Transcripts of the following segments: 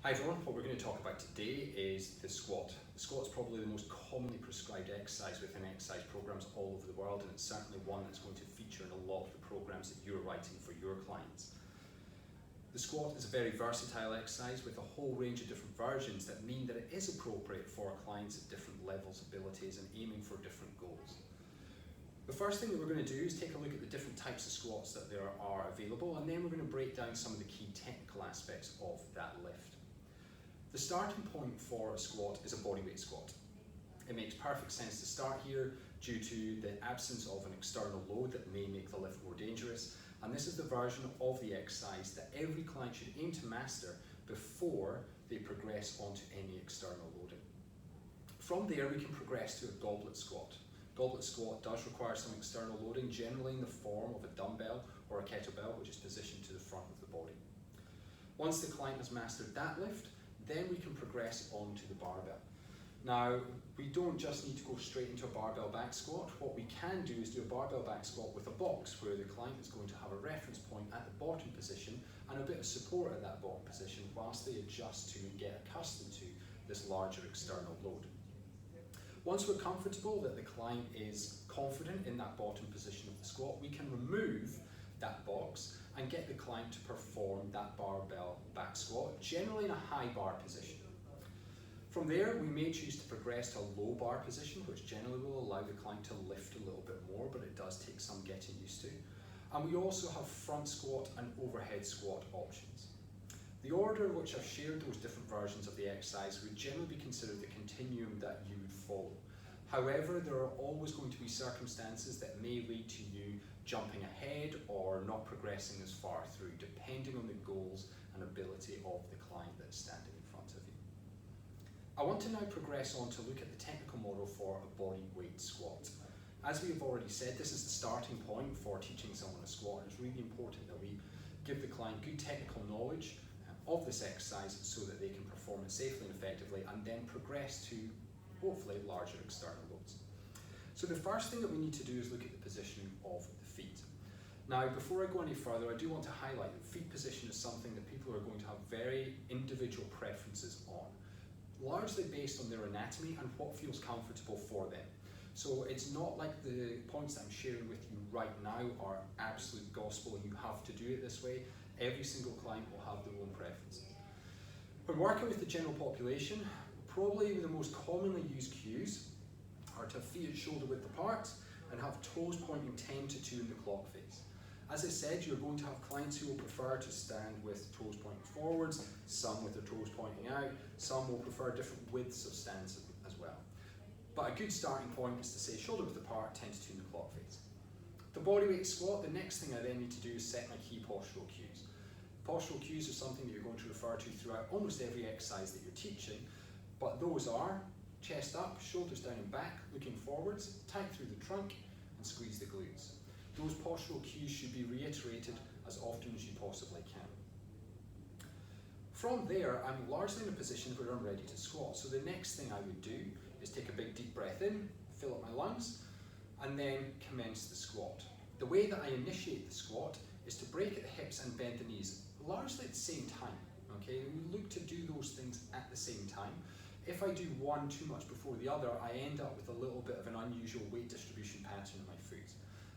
Hi everyone, what we're going to talk about today is the squat. The squat is probably the most commonly prescribed exercise within exercise programs all over the world, and it's certainly one that's going to feature in a lot of the programs that you're writing for your clients. The squat is a very versatile exercise with a whole range of different versions that mean that it is appropriate for clients at different levels, abilities, and aiming for different goals. The first thing that we're going to do is take a look at the different types of squats that there are available, and then we're going to break down some of the key technical aspects of that lift. The starting point for a squat is a bodyweight squat. It makes perfect sense to start here due to the absence of an external load that may make the lift more dangerous, and this is the version of the exercise that every client should aim to master before they progress onto any external loading. From there we can progress to a goblet squat. Goblet squat does require some external loading, generally in the form of a dumbbell or a kettlebell, which is positioned to the front of the body. Once the client has mastered that lift, then we can progress on to the barbell. Now, we don't just need to go straight into a barbell back squat. What we can do is do a barbell back squat with a box where the client is going to have a reference point at the bottom position and a bit of support at that bottom position whilst they adjust to and get accustomed to this larger external load. Once we're comfortable that the client is confident in that bottom position of the squat, we can remove that box and get the client to perform that barbell back squat, generally in a high bar position. From there, we may choose to progress to a low bar position, which generally will allow the client to lift a little bit more, but it does take some getting used to. And we also have front squat and overhead squat options. The order in which I've shared those different versions of the exercise would generally be considered the continuum that you would follow. However, there are always going to be circumstances that may lead to you jumping ahead or not progressing as far through, depending on the goals and ability of the client that's standing in front of you. I want to now progress on to look at the technical model for a body weight squat. As we have already said, this is the starting point for teaching someone a squat. It's really important that we give the client good technical knowledge of this exercise so that they can perform it safely and effectively, and then progress to hopefully larger external loads. So the first thing that we need to do is look at the positioning of the feet. Now, before I go any further, I do want to highlight that feet position is something that people are going to have very individual preferences on, largely based on their anatomy and what feels comfortable for them. So it's not like the points that I'm sharing with you right now are absolute gospel and you have to do it this way. Every single client will have their own preferences. When working with the general population, probably the most commonly used cues are to have feet at shoulder width apart and have toes pointing 10 to 2 in the clock face. As I said, you're going to have clients who will prefer to stand with toes pointing forwards, some with their toes pointing out, some will prefer different widths of stance as well. But a good starting point is to say shoulder width apart, 10 to 2 in the clock face. The bodyweight squat, the next thing I then need to do is set my key postural cues. Postural cues are something that you're going to refer to throughout almost every exercise that you're teaching, but those are chest up, shoulders down and back, looking forwards, tight through the trunk, and squeeze the glutes. Those postural cues should be reiterated as often as you possibly can. From there, I'm largely in a position where I'm ready to squat. So the next thing I would do is take a big deep breath in, fill up my lungs, and then commence the squat. The way that I initiate the squat is to break at the hips and bend the knees, largely at the same time. Okay, we look to do those things at the same time. If I do one too much before the other, I end up with a little bit of an unusual weight distribution pattern in my foot.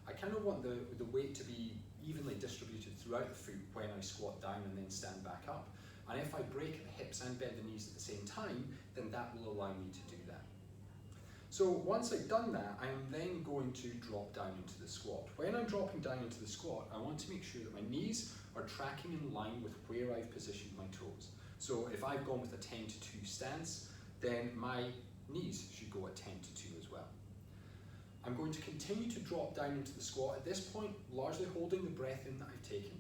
I kind of want the weight to be evenly distributed throughout the foot when I squat down and then stand back up. And if I break at the hips and bend the knees at the same time, then that will allow me to do that. So once I've done that, I am then going to drop down into the squat. When I'm dropping down into the squat, I want to make sure that my knees are tracking in line with where I've positioned my toes. So if I've gone with a 10 to 2 stance, then my knees should go at 10 to 2 as well. I'm going to continue to drop down into the squat at this point, largely holding the breath in that I've taken,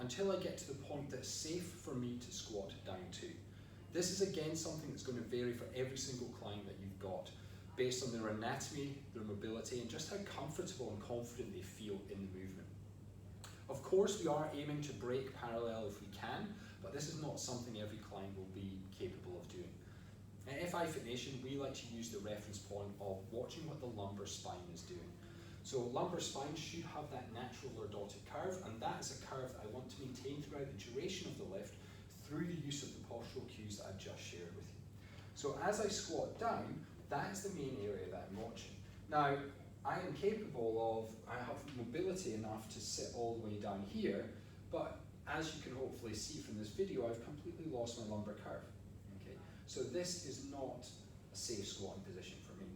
until I get to the point that's safe for me to squat down to. This is again something that's going to vary for every single client that you've got, based on their anatomy, their mobility, and just how comfortable and confident they feel in the movement. Of course, we are aiming to break parallel if we can, but this is not something every client will be capable of doing. At FI Fit Nation, we like to use the reference point of watching what the lumbar spine is doing. So lumbar spine should have that natural lordotic curve, and that is a curve that I want to maintain throughout the duration of the lift through the use of the postural cues So as I squat down, that is the main area that I'm watching. Now, I am capable of, I have mobility enough to sit all the way down here, but as you can hopefully see from this video, I've completely lost my lumbar curve. Okay? So this is not a safe squatting position for me.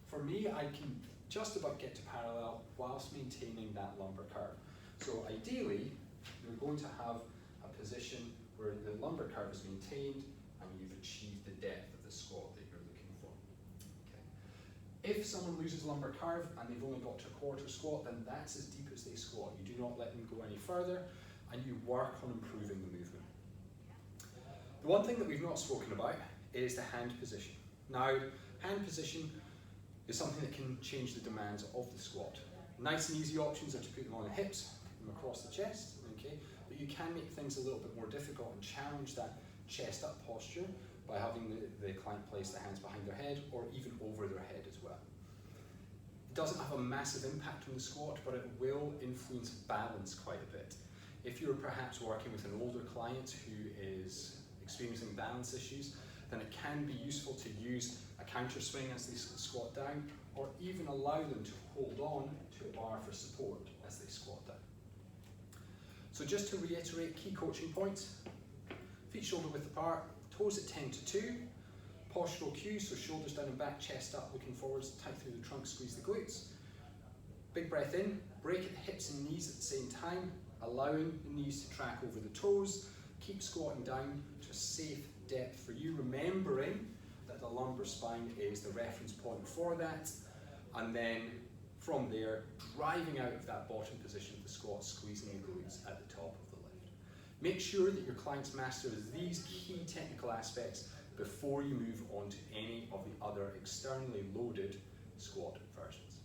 For me, I can just about get to parallel whilst maintaining that lumbar curve. So ideally, you're going to have a position where the lumbar curve is maintained and you've achieved the depth of the squat that you're looking for. Okay. If someone loses lumbar curve and they've only got to a quarter squat, then that's as deep as they squat. You do not let them go any further, and you work on improving the movement. The one thing that we've not spoken about is the hand position. Now, hand position is something that can change the demands of the squat. Nice and easy options are to put them on the hips and across the chest, okay? But you can make things a little bit more difficult and challenge that chest up posture by having the client place their hands behind their head or even over their head as well. It doesn't have a massive impact on the squat, but it will influence balance quite a bit. If you're perhaps working with an older client who is experiencing balance issues, then it can be useful to use a counter swing as they squat down, or even allow them to hold on to a bar for support as they squat down. So just to reiterate, key coaching points: feet shoulder width apart, toes at 10 to 2, postural cues, so shoulders down and back, chest up, looking forwards, tight through the trunk, squeeze the glutes. Big breath in, break at the hips and knees at the same time, allowing the knees to track over the toes. Keep squatting down to a safe depth for you, remembering that the lumbar spine is the reference point for that, and then from there, driving out of that bottom position of the squat, squeezing the glutes at the top of the lift. Make sure that your clients master these key technical aspects before you move on to any of the other externally loaded squat versions.